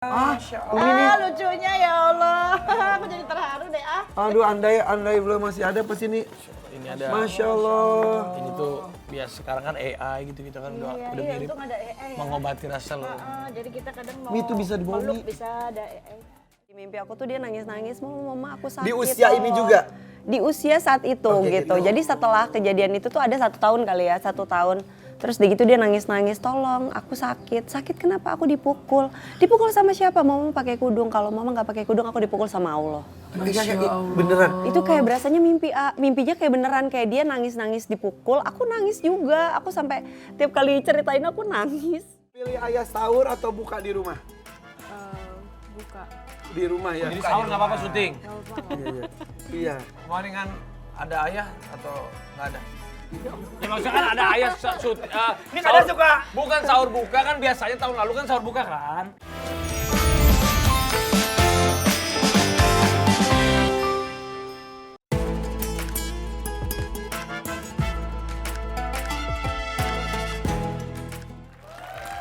Masya Allah. Lucunya ya Allah. Aku jadi terharu deh Aduh, andai belum masih ada pas ini. Ini ada. Masya Allah. Ini tuh biasa sekarang kan AI gitu kan udah mirip untung ada AI ya. mengobati rasa lo. Jadi kita kadang mau Mi itu bisa dibawa, Mi. meluk, bisa ada AI. Di mimpi aku tuh dia nangis-nangis, mama aku sakit. Di usia ini juga? Di usia saat itu gitu. Jadi setelah kejadian itu tuh ada 1 tahun kali ya, 1 tahun. Terus begitu dia nangis-nangis, tolong aku sakit. Sakit kenapa? Aku dipukul. Dipukul sama siapa? Mama pakai kudung. Kalau mama nggak pakai kudung, aku dipukul sama Allah. Beneran? Itu kayak berasanya mimpinya kayak beneran. Kayak dia nangis-nangis dipukul, aku nangis juga. Aku sampai tiap kali ceritain aku nangis. Pilih ayah sahur atau buka di rumah? Buka. Di rumah ya? Jadi sahur nggak apa-apa syuting. Iya. Kemarin kan ada ayah atau nggak ada? Ya maksudnya kan ada ayah Ini kadang suka. Bukan sahur buka kan biasanya tahun lalu kan sahur buka kan?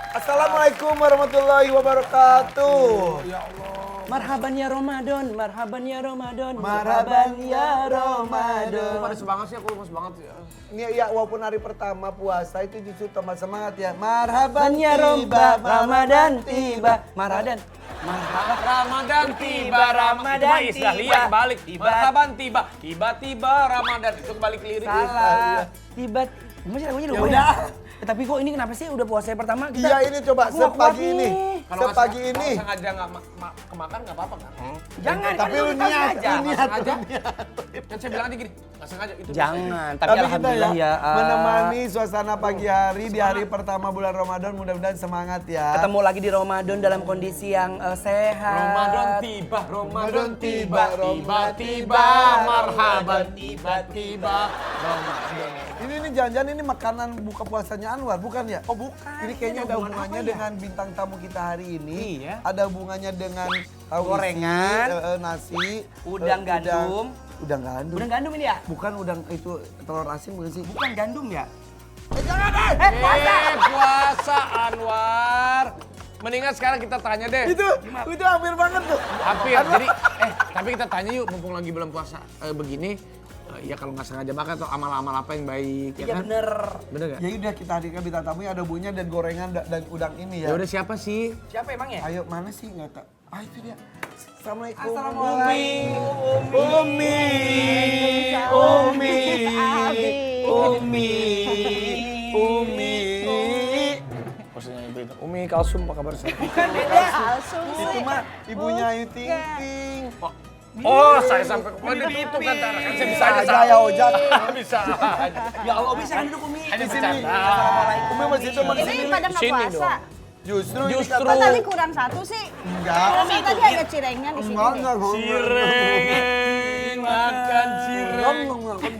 Assalamualaikum warahmatullahi wabarakatuh. Ya Allah. Marhaban ya Ramadan, marhaban ya Ramadan, Marhaban ya Ramadan. Pada semangat sih, aku lemes banget ya. Ini ya walaupun hari pertama puasa itu justru tambah semangat ya. Marhaban ya tiba, Ramadan tiba, Ramadan. Ramadan tiba, Ramadan tiba. Lihat balik. Marhaban tiba, tiba-tiba Ramadan itu balik lirik. Salah. Tiba. Masih lagunya Ya lupa udah. Tapi kok ini kenapa sih udah puasa pertama kita? Iya ini coba Aku nggak kuat sepagi ini. nih. Sepagi ini. Kalau sengaja nggak kemakan nggak apa-apa kan? Jangan, Tapi kan lu kita niat, sengaja. lu niat. Sengaja. Kan saya bilang aja gini, nggak sengaja itu. Jangan, tapi, Tapi kita alhamdulillah ya. menemani suasana pagi hari di hari pertama bulan Ramadan, mudah-mudahan semangat ya. Ketemu lagi di Ramadan dalam kondisi yang sehat. Ramadan tiba, Ramadan tiba, Ramadan tiba-tiba, marhaban tiba-tiba, Ramadan. Ini jangan-jangan ini makanan buka puasanya Anwar, bukan ya? Oh bukan. Ini kayaknya ada hubungan hubungannya apa ya? dengan bintang tamu kita hari ini. Iya. Ada hubungannya dengan tahu Gorengan, isi, nasi, udang gandum. Udang gandum. Udang gandum ini ya? Bukan udang itu telur asin bukan sih? Bukan gandum ya? Puasa Anwar. Mendingan sekarang kita tanya deh. Itu hampir banget tuh. Hampir. Jadi tapi kita tanya yuk mumpung lagi bulan puasa begini. Ya kalau nggak sengaja makan atau amal-amal apa yang baik ya Iya kan? bener. Bener nggak? Ya udah kita hadirkan bintang tamunya ada bunya dan gorengan dan udang ini Ya ya. udah siapa sih? Siapa emang ya? Ayo mana sih nggak tahu. Ah itu dia. Assalamualaikum. Umi. Maksudnya ibu itu. Umi Kalsum apa kabar sih? Bukan beda. Itu mah ibunya Ayu Ting Ting. Oh, saya sampai kemana itu kan kan saya bisa aja ya Ojak. Bisa aja. Ya Allah, Umi jangan duduk Umi. Hanya Di sini. bercanda. Umi masih itu masih Ini sini. pada nggak Sini puasa. Justru Justru. Kok tadi kurang 1 sih? enggak. Saya tadi ada cirengnya di sini. Enggak. Cireng, makan cireng. Enggak. Ini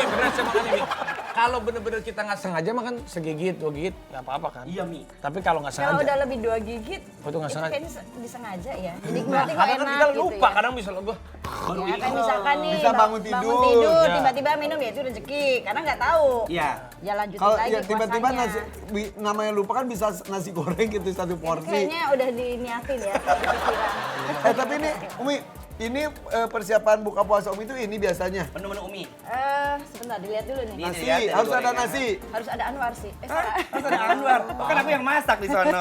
bener saya makan ini. Kalau bener-bener kita nggak sengaja makan segigit, 2 gigit, nggak apa-apa kan? Iya Mi. Tapi kalau nggak Kalau sengaja, udah lebih 2 gigit, oh, itu nggak itu sengaja. kayaknya disengaja ya. Jadi Nah, berarti nggak kadang kan enak kita gitu lupa, ya. kadang bisa lo gue. Ya, kayak misalkan nih Bisa bangun tidur. Ya. tiba-tiba minum ya itu rezeki. Karena nggak tahu. Iya. Ya lanjutin Kalau lagi ya tiba-tiba puasanya. namanya lupa kan bisa nasi goreng gitu 1 Itu porsi. kayaknya udah diniatin ya, di pikiran. Tapi ini persiapan buka puasa Umi itu ini biasanya. Menu-menu Umi. Sebentar dilihat dulu nih. Ini Nasi, dilihat dari harus ada gorengan. nasi. Harus ada Anwar sih. Salah. Mas ada Anwar. Oh, kan aku yang masak di sono.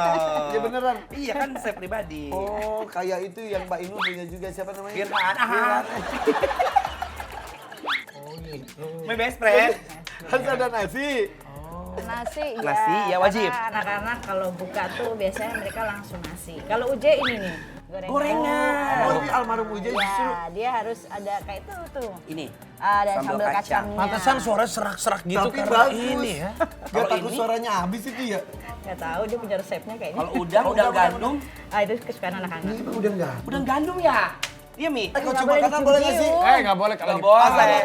Ya beneran. Iya kan saya pribadi. Oh, kayak itu yang Mbak Inul punya juga siapa namanya? Firman. Firman. My best friend. Harus ada nasi. Nasi ya. Nasi, ya wajib. Karena anak-anak kalau buka tuh biasanya mereka langsung nasi. Kalau Uje ini nih, Gorengan. Oh, ini almarhum Uje justru. Ya, dia harus ada kayak itu tuh. Ini. Ada Sambal sambal kacang. kacangnya. Pantesan suara serak-serak gitu Tapi karena bagus. ini ya. Gak takut suaranya habis itu ya? Gak tahu dia punya resepnya kayaknya. Kalau udang gandum. Itu kesukaan anak-anak. Ini udah enggak. Udang gandum ya? Iya Mi. Kalau Nggak cuma boleh kanan boleh nggak sih? dicium-cium. Nggak boleh kalau Nggak boleh.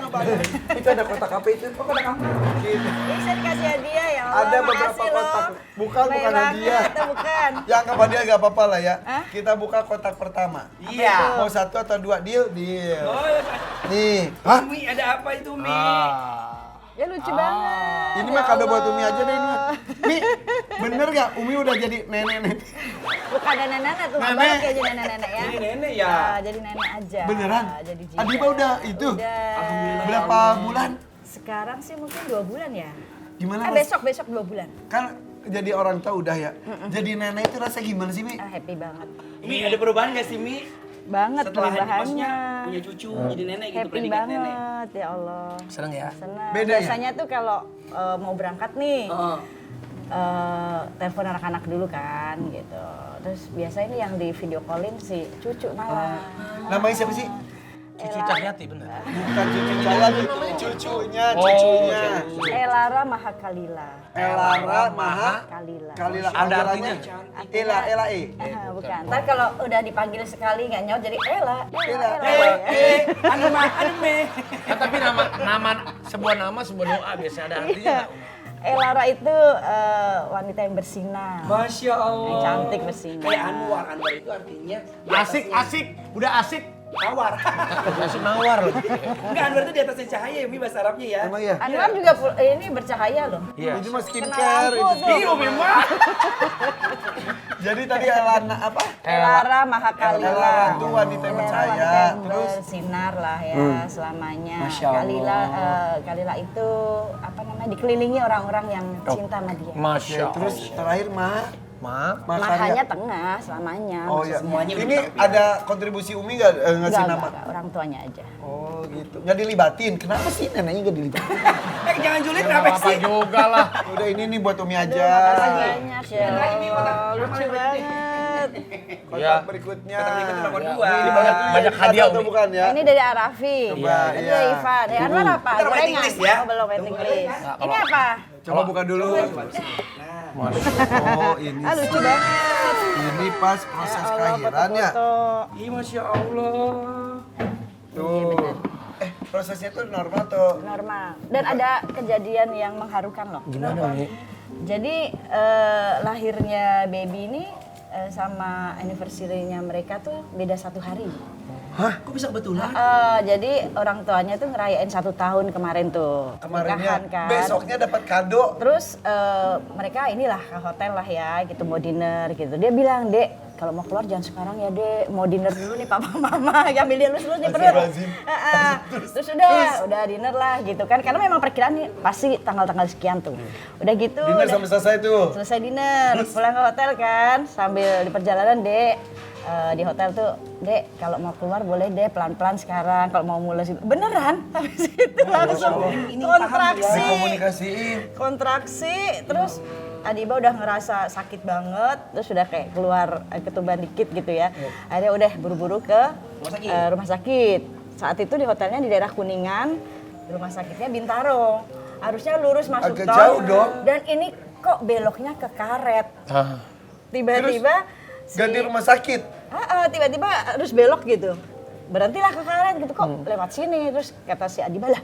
Itu ada kotak apa itu? Oh, kotak apa? Gitu. Bisa dikasih hadiah ya Allah. Ada beberapa makasih loh. kotak. Bukan Baik hadiah. banget, itu bukan. Yang apa dia nggak apa-apa lah ya. Hah? Kita buka kotak pertama. Iya. Mau 1 atau 2 deal? Deal. Oh, Nih. Hah? Mi ada apa itu Mi? Ya lucu banget. Ini Ya mah kado buat Allah. Umi aja deh ini mah. Mi, bener gak Umi udah jadi nenek-nenek? Bukan nenek-nenek tuh, nggak Nenek. balik ya jadi nenek-nenek ya. Jadi nenek ya. Jadi nenek aja. Beneran? Jadi jika. Adiba udah itu? Udah. Berapa bulan? Sekarang sih mungkin 2 bulan ya. Gimana Besok 2 bulan. Kan jadi orang tua udah ya. Jadi nenek itu rasa gimana sih, Mi? Happy banget. Mi, ada perubahan gak sih, Mi? Banget Setelah perubahannya. maksudnya punya cucu, jadi nenek gitu, Happy predikat nenek. banget, ya Allah. Seneng ya? Senang. Beda ya? Biasanya tuh kalau mau berangkat nih, Oh. telepon anak-anak dulu kan gitu. Terus biasanya ini yang di video callin si cucu malah. Namanya siapa sih? Cucu Cahyati bener. Bukan cucu saya, cucunya. Elara Mahakalila. Elara Maha Kalila. Kalila. Ada artinya? Ela E. Bukan. Ntar kalau udah dipanggil sekali nggak nyaut jadi Ela. Ela. Anu me. Nah, tapi sebuah nama, sebuah doa biasanya ada artinya nggak? Elara itu wanita yang bersinar. Masya Allah. Yang cantik bersinar. Kayak Anwar. Anwar itu artinya Asik, udah asik. tawar. Asik nawar loh. Enggak, Anwar itu di atasnya cahaya ya, Mi, bahasa Arabnya ya. Emang ya? Anwar juga ini bercahaya loh. Iya. Itu mah Kena skincare. lampu itu. tuh. memang. Jadi tadi Elana apa? Elara Mahakalila. Elara itu wanita yang Elara bercahaya. wanita yang Terus bersinar lah ya selamanya. Masya Allah. Kalila itu apa namanya dikelilingi orang-orang yang cinta sama dia. Masya Allah. terus terakhir Ma. Mahanya tengah selamanya. Oh ya. Semuanya Ini udah ada kontribusi Umi nggak ngasih nama? Enggak, orang tuanya aja. Oh gitu. Nggak dilibatin. Kenapa sih neneknya nggak dilibatin? Jangan julid kenapa Apa sih? juga lah. Udah ini nih buat Umi aja. Makasih banyak ya. Lucu banget. Kotak Iya. berikutnya. Kotak berikutnya nomor Ya. 2. Ini banyak hadiah, atau Umi. bukan ya? Ini dari Arafi. Coba, Ini iya. dari Ivan. Dari Anwar apa? Kita waiting Gorengan. list ya. Oh, belum waiting list. Nah, Ini apa? Coba buka dulu. Oh ini. Ah, lucu banget. Ini pas proses Allah, kelahirannya. foto-foto. Ih, Masya Allah. Tuh. Prosesnya tuh normal tuh. Normal. Dan ada kejadian yang mengharukan loh. Gimana nih? Jadi lahirnya baby ini sama anniversary-nya mereka tuh beda 1 hari. Kok bisa kebetulan? Jadi orang tuanya tuh ngerayain 1 tahun kemarin tuh. Kemarinnya Nikahan kan. besoknya dapat kado. Terus mereka inilah ke hotel lah ya gitu mau dinner gitu. Dia bilang, "Dek, kalau mau keluar jangan sekarang ya, Dek. Mau dinner dulu nih papa mama." Ambil dia lulus nih perut. Terus udah dinner lah gitu kan. Karena memang perkiraan nih pasti tanggal-tanggal sekian tuh. Udah gitu. Dinner udah sampai selesai tuh. selesai dinner, pulang ke hotel kan. Sambil di perjalanan, Dek, di hotel tuh, "Dek, kalau mau keluar boleh deh pelan-pelan sekarang, kalau mau mulai itu." Beneran, habis itu langsung kontraksi. Komunikasiin. Kontraksi, terus Adiba udah ngerasa sakit banget, terus udah kayak keluar ketuban dikit gitu ya. Akhirnya udah buru-buru ke rumah sakit. Saat itu di hotelnya di daerah Kuningan, rumah sakitnya Bintaro. Harusnya lurus masuk Agak tol. jauh dong. Dan ini kok beloknya ke karet. Tiba-tiba Ganti rumah sakit. tiba-tiba harus belok gitu. Berhentilah ke karet gitu, kok lewat sini. Terus kata si Adiba, "Lah,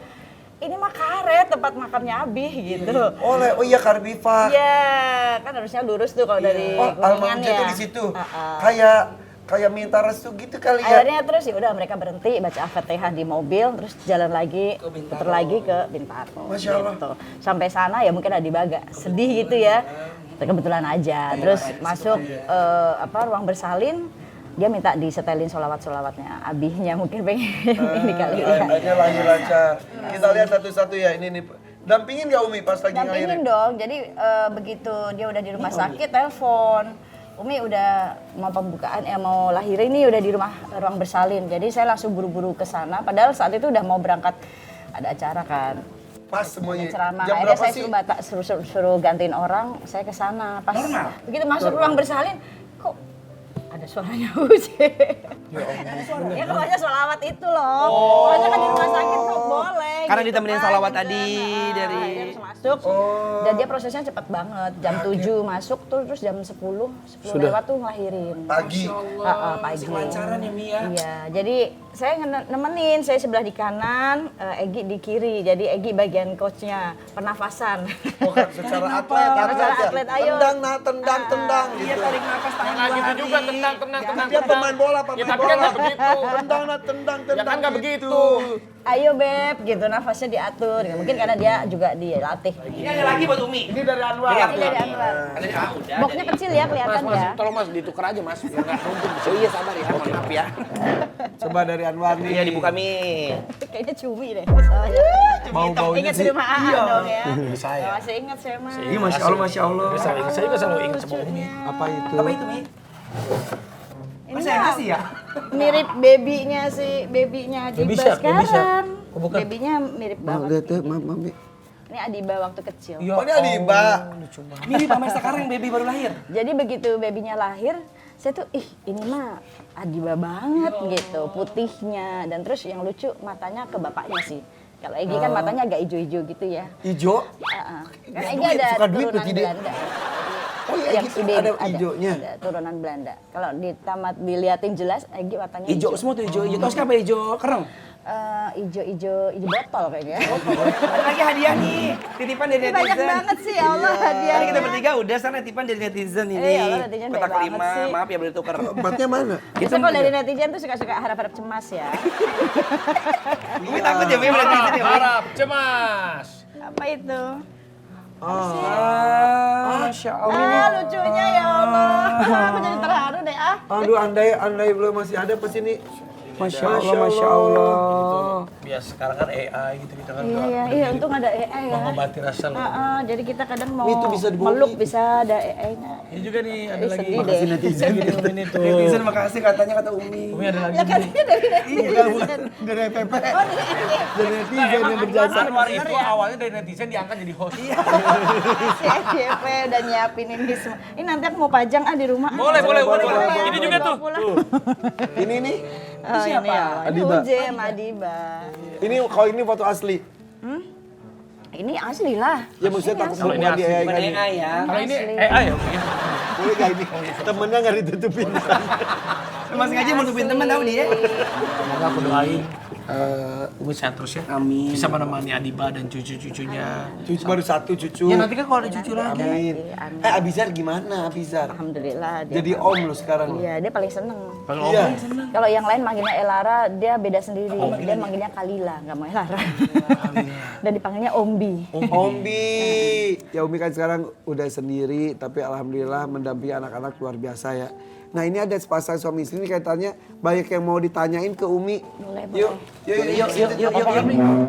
ini mah karet tempat makamnya Abi," gitu. Oh iya Karbifa. Iya, kan harusnya lurus tuh kalau dari Oh, Kuningan almarhum ya. itu di situ. Kayak minta restu gitu kali ya. Akhirnya terus ya udah mereka berhenti baca Al-Fatihah di mobil, terus jalan lagi putar lagi ke Bintaro. Masya Allah. Gitu. Sampai sana ya mungkin Adiba agak sedih gitu ya. Kebetulan aja. Terus masuk ruang bersalin, dia minta disetelin sholawat-sholawatnya Abihnya, mungkin pengen ini kali ya. Akhirnya lahir lancar. Kita lihat satu-satu ya, ini nih. Dampingin gak Umi pas lagi Dampingin ngelahirin? dong, jadi begitu dia udah di rumah sakit, telepon. Umi udah mau pembukaan, mau lahirin ini udah di ruang bersalin. Jadi saya langsung buru-buru ke sana, padahal saat itu udah mau berangkat, ada acara kan. Pas semuanya. Ceramah. Jam Akhirnya berapa saya sih? suruh gantiin orang, saya ke sana. Pas begitu masuk ruang bersalin, kok ada suaranya Uce. Ya kebanyakan sholawat itu loh. Soalnya kan di rumah sakit kok boleh. Karena gitu ditemenin kan, sholawat gitu. tadi dari- Dia harus masuk. Dan dia prosesnya cepat banget. Jam 7 masuk tuh, terus jam 10 lewat tuh ngelahirin. Pagi. Pagi. Kelancaran ya, Mi ya. Iya, jadi saya nemenin, saya sebelah di kanan, Egi di kiri. Jadi Egi bagian coachnya, pernafasan. Secara atlet Secara ya. atlet, ayo. Tendang gitu. Tarik nafas tangan Nah gitu juga tendang Dia pemain bola, Ya tapi kan nggak begitu. Tendang. Ya kan nggak begitu. Ayo Beb, gitu nafasnya diatur. Mungkin karena dia juga dilatih. Ini ada lagi buat Umi. Ini dari Anwar. Ini dari Anwar. Udah. Boxnya kecil ya kelihatan Mas, ya. tolong Mas ditukar aja Mas. Biar nggak numpuk. Oh iya sabar ya, mohon maaf ya. Coba dari Anwar nih. Iya dibuka Mi. Kayaknya cumi deh masalahnya. Bau-baunya Ingat sih. di rumah AA dong ya. Saya. Masih ingat saya mah. Iya, Masya Allah. Saya juga selalu ingat sama Umi. Apa itu? Apa itu Mi? Ini Masa yang ngasih ya? mirip babynya si babynya Adiba Baby Shark, Baby Shark. sekarang. Oh, bukan. Babynya mirip Maaf, banget. maaf, Mami. Ini Adiba waktu kecil. Iya. Oh, ini Adiba. Mirip sama sekarang baby baru lahir. Jadi begitu babynya lahir, saya tuh ini mah Adiba banget gitu, putihnya. Dan terus yang lucu matanya ke bapaknya sih. Kalau Egy kan matanya agak hijau-hijau gitu ya. Ijo. Karena Egy ada suka duit turunan berarti dia. Belanda. Oh iya, Yang gitu. ide Ada hijaunya. Ada turunan Belanda. Kalau diliatin jelas, Egy matanya Hijau semua tuh hijau. Terus apa hijau kereng? Ijo botol kayaknya. Ada lagi hadiah nih. Titipan dari Ini banyak netizen. banget sih ya Allah hadiahnya. Tadi kita bertiga udah sana titipan dari netizen ini. Ya Allah, netizen Kotak baik banget 5, sih. maaf ya boleh tuker. Tempatnya mana? Biasa kalau dari netizen tuh suka-suka harap-harap cemas ya. Umi takut ya Mi berarti netizen ya Mi. Harap cemas. Apa itu? Masya Allah. Lucunya ya Allah. Aku jadi terharu deh ah. Aduh, andai belum masih ada pas ini. Masya Allah. Biasa sekarang kan AI gitu kita kan Iya, untung ada AI ya. mengobati rasa lu. Jadi kita kadang mau Itu bisa dibawa, meluk Mi. bisa ada AI-nya. Ini juga nih ada lagi. Sedih deh. Netizen. Ini tuh. Netizen makasih katanya kata Umi. Umi ada lagi. Ya katanya dari netizen. Dari FPP. Oh, dari ini. Dari netizen yang berjasa. Anwar itu awalnya dari netizen diangkat jadi host. Si FYP udah nyiapin ini semua. Ini nanti aku mau pajang di rumah. Boleh. Ini juga tuh. Ini nih. Oh, siapa? Ini ya. Ini Adiba. Uje sama Adiba. Ini kalau ini foto asli. Ini asli lah. Ya maksudnya takut Kalau ini bukan di asli. AI Bukan kan. AI ya. Kalau ini Asli. AI ya. Boleh gak ini? Temennya nggak ditutupin. Mas ngaji mau nutupin teman tahu dia. Semoga aku doain Umi sehat terus ya. Amin. Bisa menemani Adiba dan cucu-cucunya. Cucu baru satu cucu. Ya nanti kan kalau ada cucu lagi. Amin. Amin. Abizar gimana Abizar? Alhamdulillah dia. Jadi om lo sekarang. Iya, dia paling seneng. Kalau Iya. Kalau yang lain manggilnya Elara, dia beda sendiri. Dia manggilnya Kalila, nggak mau Elara. Dan dipanggilnya Ombi. Ombi. Ya Umi kan sekarang udah sendiri, tapi alhamdulillah mendampingi anak-anak luar biasa ya. Nah ini ada sepasang suami istri ini kaitannya banyak yang mau ditanyain ke Umi. Boleh, Yuk, Yuk.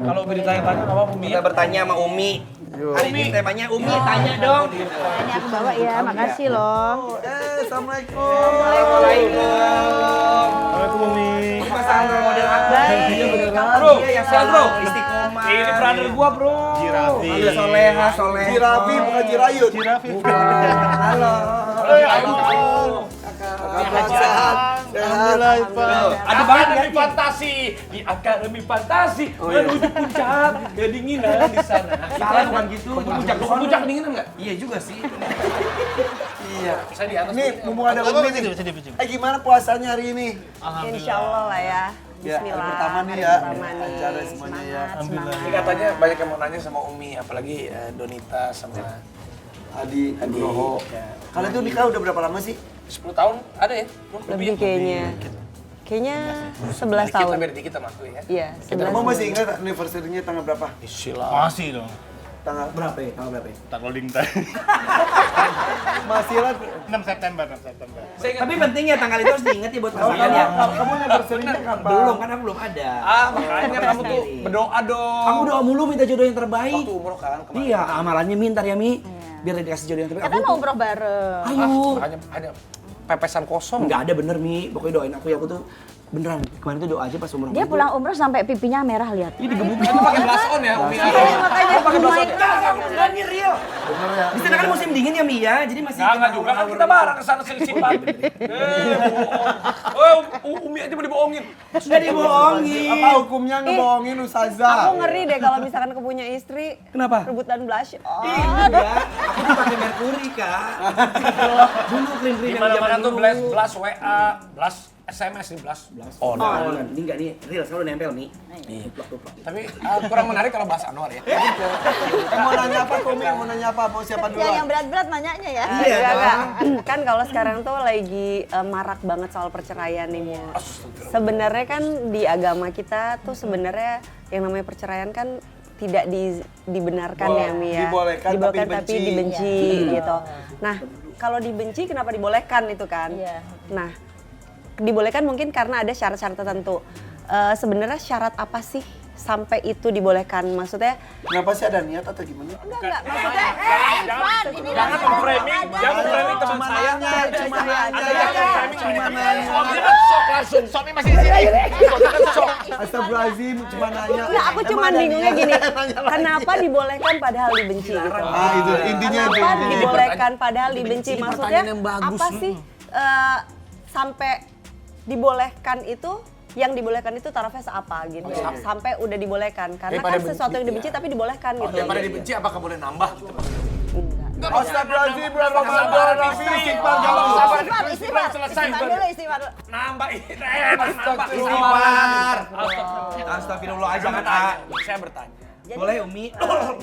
Kalau Umi ditanya-tanya nggak apa-apa Umi. Kita bertanya sama Umi. Hari ini temanya Umi tanya dong. Ini aku bawa ya, makasih loh. Assalamualaikum. Waalaikumsalam Umi. Pasangan role model aku. Iya beneran. Bro, dia yang selalu istiqomah. Ini brother gua bro. Jirafi. Soleha. Jirafi bukan Jirayut. Halo. Kakak sehat. Sehat. Ada banget dari fantasi di akademi fantasi menuju puncak kedinginan di sana. Salah bukan gitu. Puncak kedinginan nggak? Iya juga sih. Iya. Saya di atas. Nih, mumpung ada Umi nih. Gimana puasanya hari ini? Insya Allah lah ya. Ya, Bismillah. hari pertama nih hari ya. pertama nih. Acara semuanya ya. Semangat. Ini katanya banyak yang mau nanya sama Umi, apalagi Donita sama Adi Nugroho. Kalian tuh nikah udah berapa lama sih? 10 tahun ada ya? Lebih kayaknya. Kayaknya 11 tahun. Kita beda dikit sama aku ya. Iya, 11 Kamu tahun. masih ingat anniversary-nya tanggal berapa? Istilah. Masih dong. Tanggal berapa ya? Tanggal berapa ya? Tak loading time. Masih lah. 6 September. Tapi penting ya tanggal itu harus diingat ya buat pasangan ya. Kamu anniversary-nya kapan? Belum kan aku belum ada. Makanya kamu tuh berdoa dong. Aku doa mulu minta jodoh yang terbaik. Waktu umroh kan kemarin. Iya, amalannya minta ya Mi. Biar dikasih jodoh yang terbaik. Kita mau umroh bareng. Ayo. Hanya pepesan kosong. Enggak ada bener Mi. Pokoknya doain aku ya, aku tuh beneran. Kemarin tuh doa aja pas umroh. Dia pulang umroh sampai pipinya merah lihat. Ini digebukin. Itu pakai blush on ya, Umi. Makanya Pakai oh bahasa my God. enggak ini real. Bener ya? Di sana kan musim dingin ya Mi ya. Jadi masih Enggak juga kan kita bareng ke sana selisipan. Oh, Umi cuma dibohongin. Sudah dibohongin. Apa hukumnya ngebohongin Ustazah? Aku ngeri deh kalau misalkan aku punya istri. Kenapa? Rebutan blush. Oh. Iya, aku tuh pakai Mercury, Kak. Dulu clean-clean Di yang mana-mana zaman tuh dulu. blast WA, blast SMS nih, blast. Oh, Oh, ini enggak nih, real selalu nempel nih. Tuplak. tapi kurang menarik kalau bahas Anwar ya. Mau nanya apa Umi? Mau nanya apa? Mau siapa Yang duluan? berat-berat nanyanya ya. Iya, Enggak. Kan kalau sekarang tuh lagi marak banget soal perceraian nih, Mu. Sebenarnya kan di agama kita tuh sebenarnya yang namanya perceraian kan tidak dibenarkan ya, Mi ya. Dibolehkan tapi dibenci gitu. Nah, kalau dibenci kenapa dibolehkan itu kan? Iya. Nah, dibolehkan mungkin karena ada syarat-syarat tertentu. Sebenarnya syarat apa sih sampai itu dibolehkan? Maksudnya Kenapa sih ada niat atau gimana? Enggak, maksudnya Jangan memframing, jangan memframing teman Cuma saya. nanya, cuma Anda nanya. jangan memframing Cuma teman nanya. Suaminya kan shock langsung, suami masih di sini. Suaminya kan shock. Astagfirullahaladzim, cuma nanya. Enggak, aku cuma Emang ada bingungnya niat? gini. Nanya lagi. Kenapa dibolehkan padahal dibenci gitu? Ah, itu intinya itu. Kenapa dibolehkan padahal dibenci? Ini Maksudnya pertanyaan yang bagus, apa Mi. sih sampai dibolehkan itu? Yang dibolehkan itu tarafnya apa gitu? Sampai udah dibolehkan. Karena Daripada kan sesuatu yang benci, dibenci tapi dibolehkan gitu. Daripada dibenci apakah boleh nambah gitu maksudnya? Enggak, Astagfirullahaladzim, Ramadan, Nabi, istighfar, Sabar, sabar. istighfar selesai. dulu, istighfar dulu. Nambah Istighfar. Astagfirullah. Astagfirullah aja, Jangan Kak. tanya, saya bertanya. Boleh, Umi?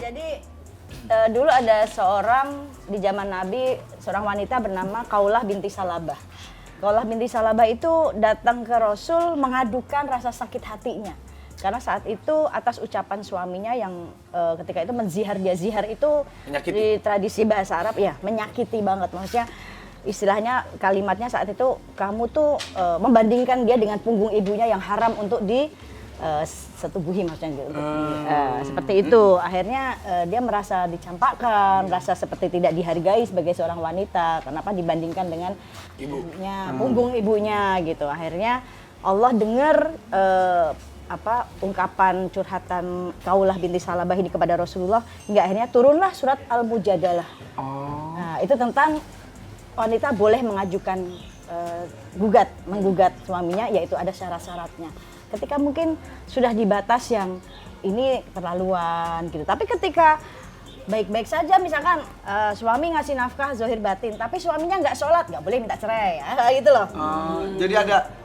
Jadi dulu ada seorang di zaman Nabi, seorang wanita bernama Kaulah binti Salabah. Kaulah binti Salabah itu datang ke Rasul mengadukan rasa sakit hatinya. Karena saat itu atas ucapan suaminya yang ketika itu menzihar, dia zihar itu Menyakiti. di tradisi bahasa Arab ya menyakiti banget. Maksudnya istilahnya kalimatnya saat itu kamu tuh membandingkan dia dengan punggung ibunya yang haram untuk setubuhi maksudnya gitu. Seperti itu. Akhirnya dia merasa dicampakkan, merasa seperti tidak dihargai sebagai seorang wanita. Kenapa dibandingkan dengan ibunya, punggung ibunya gitu. Akhirnya Allah dengar ungkapan curhatan Kaulah binti Salabah ini kepada Rasulullah, hingga akhirnya turunlah surat Al-Mujadalah. Nah, itu tentang wanita boleh mengajukan menggugat suaminya, yaitu ada syarat-syaratnya. Ketika mungkin sudah di batas yang ini terlaluan gitu. Tapi ketika baik-baik saja misalkan suami ngasih nafkah zahir batin, tapi suaminya nggak sholat, nggak boleh minta cerai ya, gitu loh. Jadi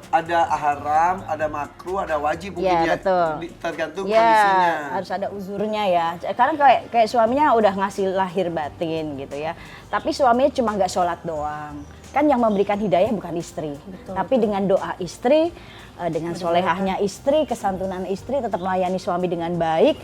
ada haram, ada makruh, ada wajib mungkin Ya, ya. betul. Tergantung Ya, kondisinya. harus ada uzurnya ya. Sekarang kayak suaminya udah ngasih lahir batin gitu ya. Tapi suaminya cuma nggak sholat doang. Kan yang memberikan hidayah bukan istri. Tapi dengan doa istri, dengan solehahnya istri, kesantunan istri, tetap melayani suami dengan baik,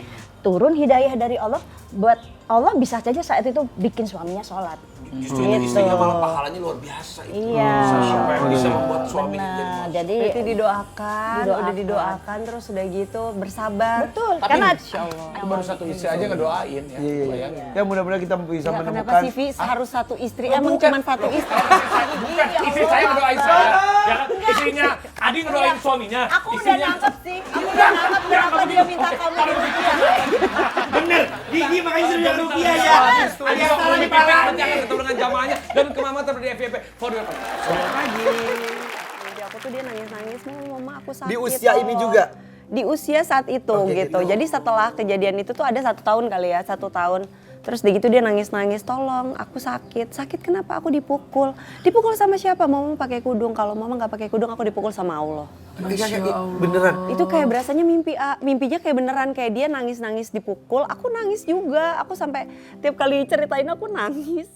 turun hidayah dari Allah. Buat Allah bisa saja saat itu bikin suaminya sholat. Justru itu istrinya malah pahalanya luar biasa itu. Iya. Sampai bisa membuat suaminya jadi Benar. masuk. Jadi Berarti didoakan, udah didoakan terus udah gitu bersabar. betul. Tapi Karena itu baru satu istri aja ngedoain ya. Iya. Ya mudah-mudahan kita bisa Kenapa menemukan. sih Vi harus satu istri? Emang cuma satu istri. Bukan, istri saya ngedoain saya. Ya kan? Istrinya, Adi ngedoain suaminya. aku udah nangkep sih. Aku udah nangkep kenapa dia minta kamu Bener, Gigi makanya sudah rupiah ya. Ada yang salah di jangan ketemu dengan jamaahnya dan ke mama terus di FYP. For your Jadi aku tuh dia nangis-nangis, mama aku sakit. Di usia ini juga? Di usia saat itu gitu. Jadi setelah kejadian itu tuh ada 1 tahun kali ya, 1 tahun. Terus begitu dia nangis-nangis, tolong aku sakit. Sakit kenapa? Aku dipukul. Dipukul sama siapa? Mama pakai kudung. Kalau mama nggak pakai kudung, aku dipukul sama Allah. Beneran. Itu kayak berasanya mimpinya kayak beneran, kayak dia nangis-nangis dipukul. Aku nangis juga. Aku sampai tiap kali ceritain aku nangis.